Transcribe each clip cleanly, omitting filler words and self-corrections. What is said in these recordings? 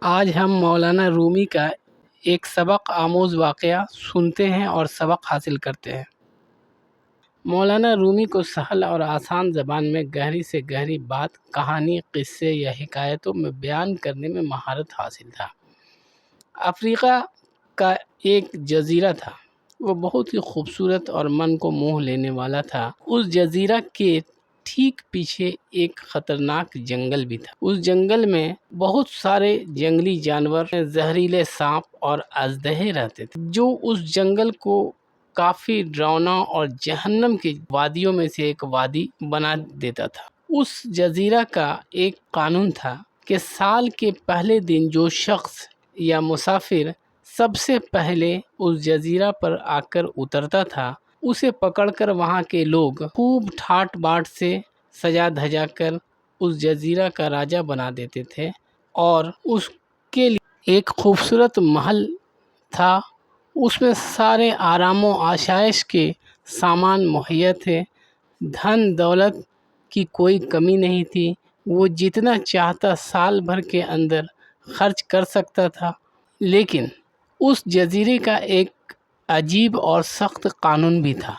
آج ہم مولانا رومی کا ایک سبق آموز واقعہ سنتے ہیں اور سبق حاصل کرتے ہیں۔ مولانا رومی کو سہل اور آسان زبان میں گہری سے گہری بات، کہانی، قصے یا حکایتوں میں بیان کرنے میں مہارت حاصل تھا۔ افریقہ کا ایک جزیرہ تھا، وہ بہت ہی خوبصورت اور من کو موہ لینے والا تھا۔ اس جزیرہ کے ٹھیک پیچھے ایک خطرناک جنگل بھی تھا۔ اس جنگل میں بہت سارے جنگلی جانور، زہریلے سانپ اور اژدہے رہتے تھے، جو اس جنگل کو کافی ڈراؤنا اور جہنم کی وادیوں میں سے ایک وادی بنا دیتا تھا۔ اس جزیرہ کا ایک قانون تھا کہ سال کے پہلے دن جو شخص یا مسافر سب سے پہلے اس جزیرہ پر آ کر اترتا تھا، اسے پکڑ کر وہاں کے لوگ خوب ٹھاٹ باٹ سے سجا دھجا کر اس جزیرہ کا راجا بنا دیتے تھے، اور اس کے لیے ایک خوبصورت محل تھا۔ اس میں سارے آرام و آسائش کے سامان مہیا تھے، دھن دولت کی کوئی کمی نہیں تھی، وہ جتنا چاہتا سال بھر کے اندر خرچ کر سکتا تھا۔ لیکن اس جزیرے کا ایک عجیب اور سخت قانون بھی تھا۔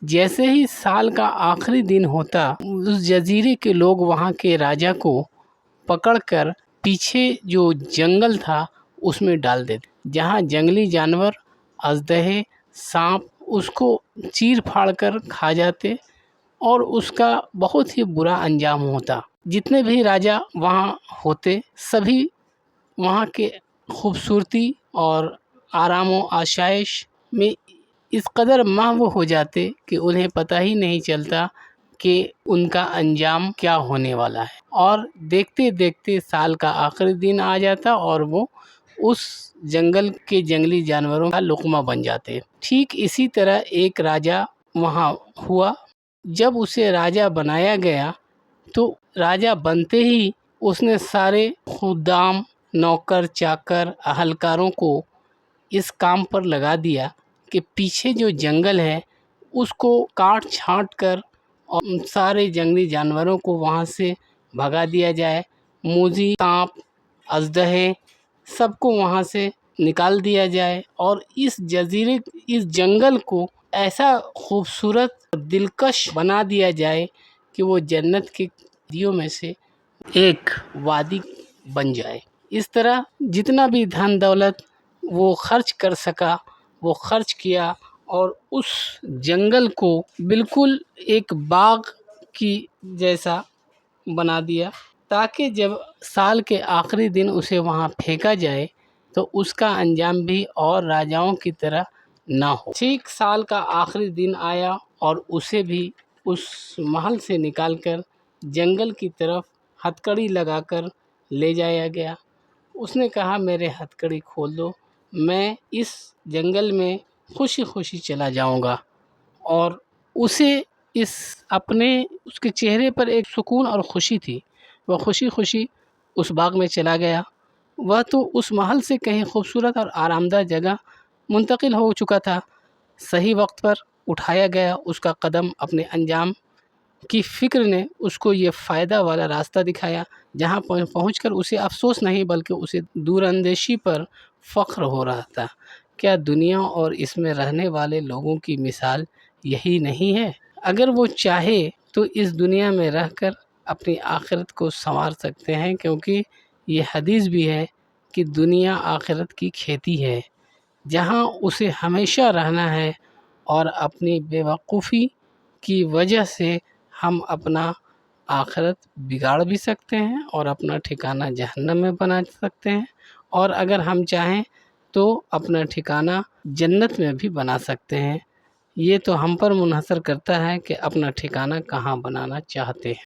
جیسے ہی سال کا آخری دن ہوتا، اس جزیرے کے لوگ وہاں کے راجا کو پکڑ کر پیچھے جو جنگل تھا اس میں ڈال دیتے، جہاں جنگلی جانور، اژدہے، سانپ اس کو چیر پھاڑ کر کھا جاتے اور اس کا بہت ہی برا انجام ہوتا۔ جتنے بھی راجا وہاں ہوتے، سبھی وہاں کے خوبصورتی اور آرام و آسائش میں اس قدر محو ہو جاتے کہ انہیں پتہ ہی نہیں چلتا کہ ان کا انجام کیا ہونے والا ہے، اور دیکھتے دیکھتے سال کا آخری دن آ جاتا اور وہ اس جنگل کے جنگلی جانوروں کا لقمہ بن جاتے۔ ٹھیک اسی طرح ایک راجا وہاں ہوا۔ جب اسے راجا بنایا گیا تو راجا بنتے ہی اس نے سارے خدام، نوکر چاکر، اہلکاروں کو اس کام پر لگا دیا کہ پیچھے جو جنگل ہے اس کو کاٹ چھانٹ کر اور سارے جنگلی جانوروں کو وہاں سے بھگا دیا جائے، موذی، سانپ، اژدہے سب کو وہاں سے نکال دیا جائے، اور اس جنگل کو ایسا خوبصورت دلکش بنا دیا جائے کہ وہ جنت کی وادیوں میں سے ایک وادی بن جائے۔ اس طرح جتنا بھی دھن دولت وہ خرچ کر سکا وہ خرچ کیا، اور اس جنگل کو بالکل ایک باغ کی جیسا بنا دیا، تاکہ جب سال کے آخری دن اسے وہاں پھینکا جائے تو اس کا انجام بھی اور راجاؤں کی طرح نہ ہو۔ ٹھیک سال کا آخری دن آیا اور اسے بھی اس محل سے نکال کر جنگل کی طرف ہتھکڑی لگا کر لے جایا گیا۔ اس نے کہا، میرے ہتھکڑی کھول دو، میں اس جنگل میں خوشی خوشی چلا جاؤں گا۔ اور اسے اس کے چہرے پر ایک سکون اور خوشی تھی، وہ خوشی خوشی اس باغ میں چلا گیا۔ وہ تو اس محل سے کہیں خوبصورت اور آرام دہ جگہ منتقل ہو چکا تھا۔ صحیح وقت پر اٹھایا گیا اس کا قدم، اپنے انجام کی فکر نے اس کو یہ فائدہ والا راستہ دکھایا، جہاں پہنچ کر اسے افسوس نہیں بلکہ اسے دور اندیشی پر فخر ہو رہا تھا۔ کیا دنیا اور اس میں رہنے والے لوگوں کی مثال یہی نہیں ہے؟ اگر وہ چاہے تو اس دنیا میں رہ کر اپنی آخرت کو سنوار سکتے ہیں، کیونکہ یہ حدیث بھی ہے کہ دنیا آخرت کی کھیتی ہے، جہاں اسے ہمیشہ رہنا ہے، اور اپنی بے وقوفی کی وجہ سے ہم اپنا آخرت بگاڑ بھی سکتے ہیں اور اپنا ٹھکانہ جہنم میں بنا سکتے ہیں، اور اگر ہم چاہیں تو اپنا ٹھکانہ جنت میں بھی بنا سکتے ہیں۔ یہ تو ہم پر منحصر کرتا ہے کہ اپنا ٹھکانہ کہاں بنانا چاہتے ہیں۔